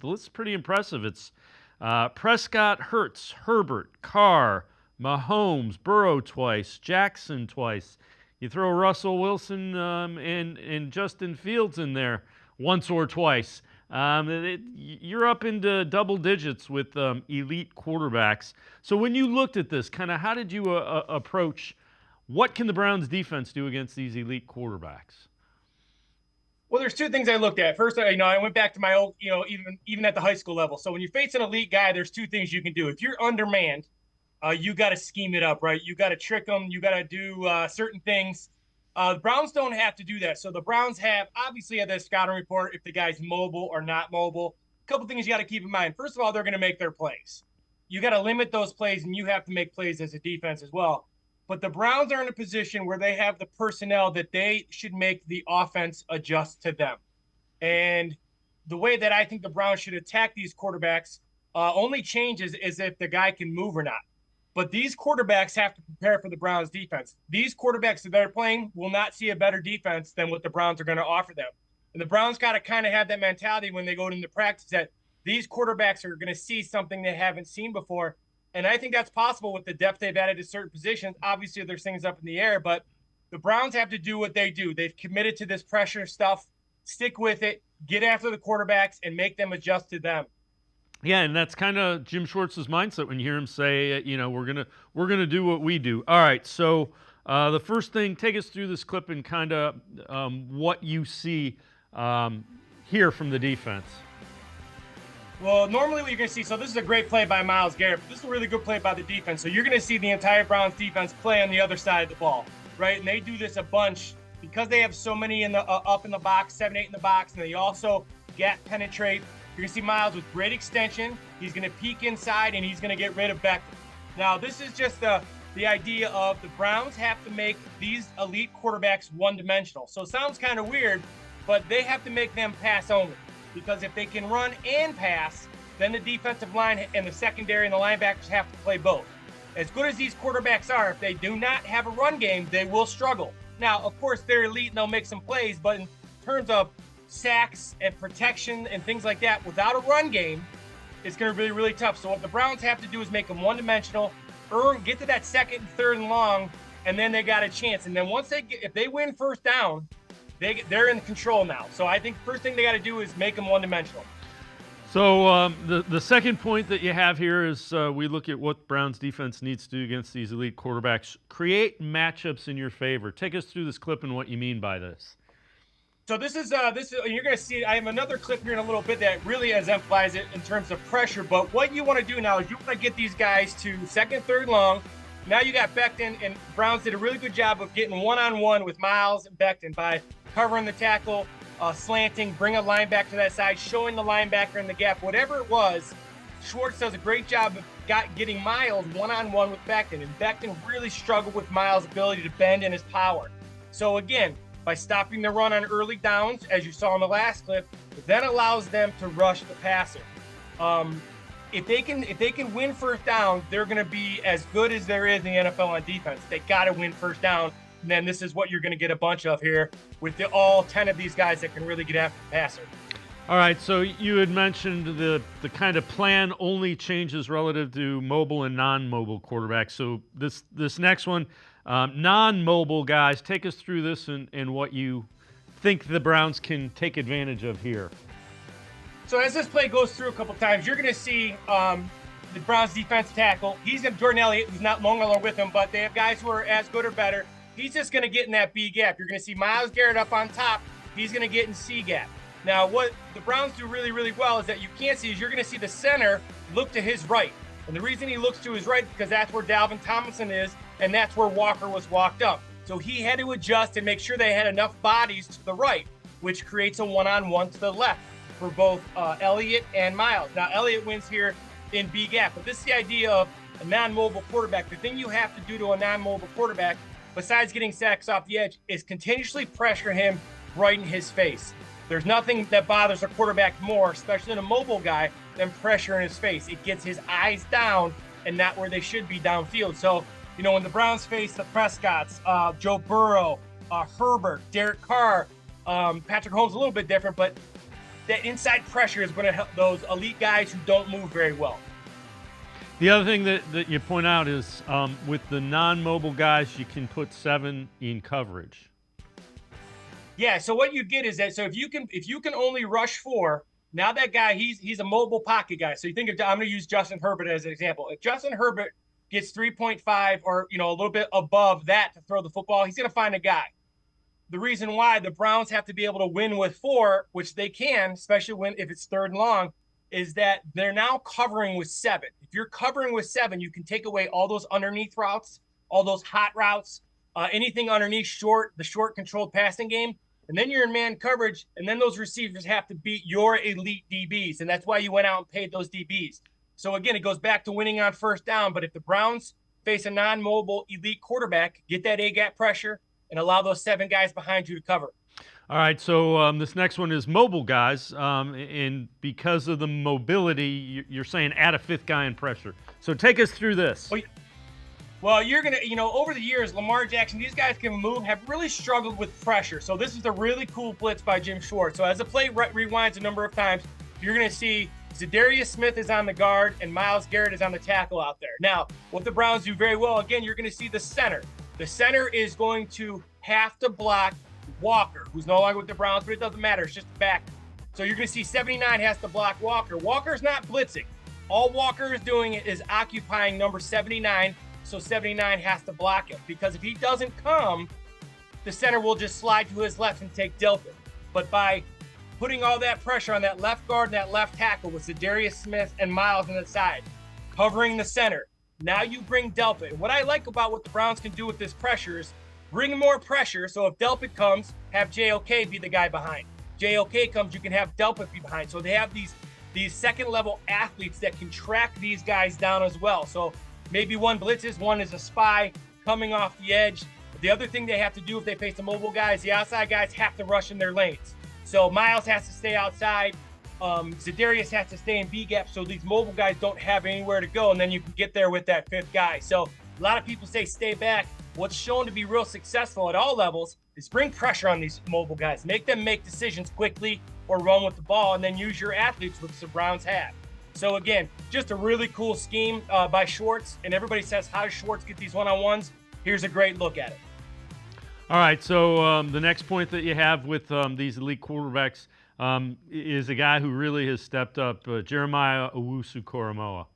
the list is pretty impressive. It's Prescott, Hurts, Herbert, Carr, Mahomes, Burrow twice, Jackson twice. You throw Russell Wilson and Justin Fields in there once or twice. You're up into double digits with elite quarterbacks. So when you looked at this, kind of how did you approach what can the Browns defense do against these elite quarterbacks? Well, there's two things I looked at. First, I went back to my old, even at the high school level. So when you face an elite guy, there's two things you can do. If you're undermanned, you got to scheme it up, right? You got to trick them. You got to do certain things. The Browns don't have to do that. So the Browns have obviously at their scouting report if the guy's mobile or not mobile. A couple things you got to keep in mind. First of all, they're going to make their plays. You got to limit those plays, and you have to make plays as a defense as well. But the Browns are in a position where they have the personnel that they should make the offense adjust to them. And the way that I think the Browns should attack these quarterbacks only changes is if the guy can move or not. But these quarterbacks have to prepare for the Browns defense. These quarterbacks that they're playing will not see a better defense than what the Browns are going to offer them. And the Browns got to kind of have that mentality when they go into practice that these quarterbacks are going to see something they haven't seen before. And I think that's possible with the depth they've added to certain positions. Obviously, there's things up in the air, but the Browns have to do what they do. They've committed to this pressure stuff. Stick with it. Get after the quarterbacks and make them adjust to them. Yeah, and that's kind of Jim Schwartz's mindset when you hear him say, we're gonna do what we do. All right, so the first thing, take us through this clip and kind of what you see here from the defense. Well, normally what you're going to see, so this is a great play by Myles Garrett. This is a really good play by the defense. So you're going to see the entire Browns defense play on the other side of the ball, right? And they do this a bunch because they have so many in the up in the box, 7, 8 in the box, and they also gap penetrate. You're going to see Myles with great extension. He's going to peek inside, and he's going to get rid of Beckham. Now, this is just the idea of the Browns have to make these elite quarterbacks one-dimensional. So it sounds kind of weird, but they have to make them pass only. Because if they can run and pass, then the defensive line and the secondary and the linebackers have to play both. As good as these quarterbacks are, if they do not have a run game, they will struggle. Now, of course, they're elite and they'll make some plays, but in terms of sacks and protection and things like that, without a run game, it's going to be really, really tough. So what the Browns have to do is make them one-dimensional, get to that second and third and long, and then they got a chance. And then if they win first down, they're in control now. So I think the first thing they got to do is make them one-dimensional. So the second point that you have here is we look at what Browns defense needs to do against these elite quarterbacks. Create matchups in your favor. Take us through this clip and what you mean by this. So this is you're going to see. I have another clip here in a little bit that really exemplifies it in terms of pressure. But what you want to do now is you want to get these guys to second, third long. Now you got Becton, and Browns did a really good job of getting one-on-one with Myles and Becton by covering the tackle, slanting, bring a linebacker to that side, showing the linebacker in the gap. Whatever it was, Schwartz does a great job of getting Myles one-on-one with Becton, and Becton really struggled with Myles' ability to bend and his power. So again, by stopping the run on early downs, as you saw in the last clip, then allows them to rush the passer. If they can win first down, they're going to be as good as there is in the NFL on defense. They got to win first down. And then this is what you're going to get a bunch of here with all 10 of these guys that can really get after the passer. All right, so you had mentioned the kind of plan only changes relative to mobile and non-mobile quarterbacks. So this next one, non-mobile guys, take us through this and what you think the Browns can take advantage of here. So as this play goes through a couple times, you're going to see the Browns defensive tackle. He's got Jordan Elliott, who's not long along with him, but they have guys who are as good or better. He's just going to get in that B gap. You're going to see Myles Garrett up on top. He's going to get in C gap. Now, what the Browns do really, really well is that you can't see is you're going to see the center look to his right. And the reason he looks to his right is because that's where Dalvin Tomlinson is, and that's where Walker was walked up. So he had to adjust and make sure they had enough bodies to the right, which creates a one-on-one to the left for both Elliott and Myles. Now, Elliott wins here in B gap, but this is the idea of a non-mobile quarterback. The thing you have to do to a non-mobile quarterback, besides getting sacks off the edge, is continuously pressure him right in his face. There's nothing that bothers a quarterback more, especially a mobile guy, than pressure in his face. It gets his eyes down and not where they should be downfield. So, when the Browns face the Prescotts, Joe Burrow, Herbert, Derek Carr, Patrick Mahomes, a little bit different, but that inside pressure is going to help those elite guys who don't move very well. The other thing that you point out is with the non-mobile guys, you can put 7 in coverage. Yeah, so what you get is that if you can only rush 4, now that guy he's a mobile pocket guy. So you think I'm going to use Justin Herbert as an example. If Justin Herbert gets 3.5 or a little bit above that to throw the football, he's going to find a guy. The reason why the Browns have to be able to win with 4, which they can, especially if it's 3rd and long, is that they're now covering with 7. If you're covering with 7, you can take away all those underneath routes, all those hot routes, anything underneath the short controlled passing game. And then you're in man coverage, and then those receivers have to beat your elite DBs. And that's why you went out and paid those DBs. So again, it goes back to winning on 1st down. But if the Browns face a non-mobile elite quarterback, get that A-gap pressure and allow those 7 guys behind you to cover. All right, so this next one is mobile guys, and because of the mobility, you're saying add a 5th guy in pressure. So take us through this. Well, you're going to, over the years, Lamar Jackson, these guys can move, have really struggled with pressure. So this is a really cool blitz by Jim Schwartz. So as the play rewinds a number of times, you're going to see Zadarius Smith is on the guard and Myles Garrett is on the tackle out there. Now, what the Browns do very well, again, you're going to see the center. The center is going to have to block Walker, who's no longer with the Browns, but it doesn't matter. It's just a back. So you're going to see 79 has to block Walker. Walker's not blitzing. All Walker is doing is occupying number 79, so 79 has to block him. Because if he doesn't come, the center will just slide to his left and take Delpit. But by putting all that pressure on that left guard and that left tackle with Zadarius Smith and Myles on the side, covering the center, now you bring Delpit. And what I like about what the Browns can do with this pressure is bring more pressure. So if Delpit comes, have JOK be the guy behind. JOK comes, you can have Delpit be behind. So they have these second-level athletes that can track these guys down as well. So maybe one blitzes, one is a spy coming off the edge. The other thing they have to do if they face the mobile guys, the outside guys have to rush in their lanes. So Myles has to stay outside. Zadarius has to stay in B-gap so these mobile guys don't have anywhere to go, and then you can get there with that 5th guy. So a lot of people say stay back. What's shown to be real successful at all levels is bring pressure on these mobile guys. Make them make decisions quickly or run with the ball, and then use your athletes, which the Browns have. So again, just a really cool scheme by Schwartz, and everybody says, how does Schwartz get these one-on-ones? Here's a great look at it. All right, so the next point that you have with these elite quarterbacks is a guy who really has stepped up, Jeremiah Owusu-Koramoah.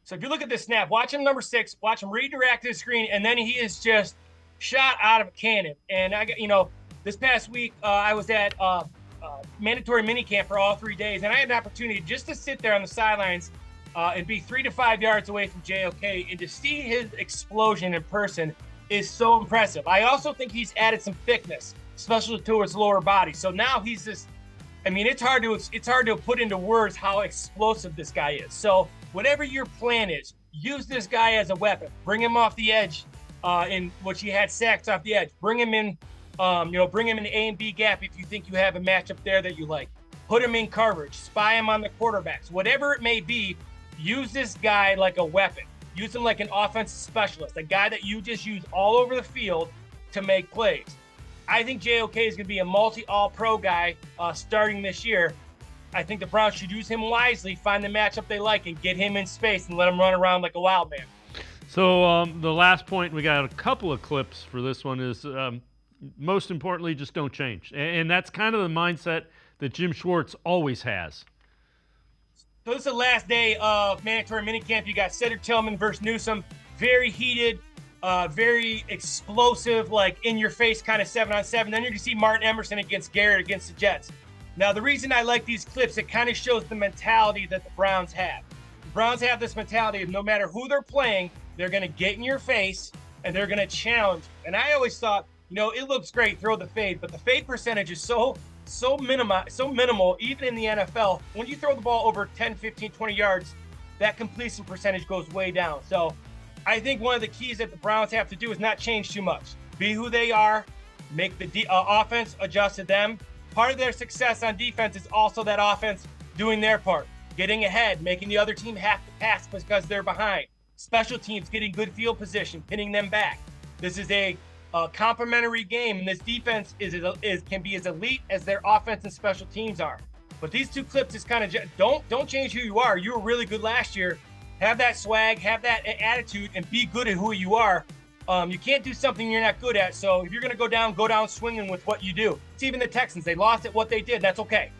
So if you look at this snap, watch him number 6, watch him redirect his screen, and then he is just shot out of a cannon. And I got, this past week I was at mandatory minicamp for all 3 days, and I had an opportunity just to sit there on the sidelines and be 3 to 5 yards away from JOK, and to see his explosion in person is so impressive. I also think he's added some thickness, especially to his lower body. So now he's just, it's hard to put into words how explosive this guy is. So whatever your plan is, use this guy as a weapon. Bring him off the edge, in which he had sacks off the edge. Bring him in, bring him in the A and B gap if you think you have a matchup there that you like. Put him in coverage. Spy him on the quarterbacks. Whatever it may be, use this guy like a weapon. Use him like an offensive specialist, a guy that you just use all over the field to make plays. I think JOK is going to be a multi-all-pro guy starting this year. I think the Browns should use him wisely, find the matchup they like, and get him in space and let him run around like a wild man. So the last point, we got a couple of clips for this one, is most importantly, just don't change. And that's kind of the mindset that Jim Schwartz always has. So this is the last day of mandatory minicamp. You got Cedric Tillman versus Newsome. Very heated, very explosive, like in-your-face kind of 7-on-7. Then you're going to see Martin Emerson against Garrett against the Jets. Now, the reason I like these clips, it kind of shows the mentality that the Browns have. The Browns have this mentality of no matter who they're playing, they're going to get in your face and they're going to challenge. And I always thought, it looks great, throw the fade, but the fade percentage is so minimal, even in the NFL. When you throw the ball over 10, 15, 20 yards, that completion percentage goes way down. So I think one of the keys that the Browns have to do is not change too much. Be who they are, make the offense adjust to them. Part of their success on defense is also that offense doing their part, getting ahead, making the other team have to pass because they're behind. Special teams getting good field position, pinning them back. This is a complementary game, and this defense is can be as elite as their offense and special teams are. But these two clips is kind of don't change who you are. You were really good last year. Have that swag, have that attitude, and be good at who you are. You can't do something you're not good at. So if you're going to go down swinging with what you do. It's even the Texans. They lost at what they did. That's okay.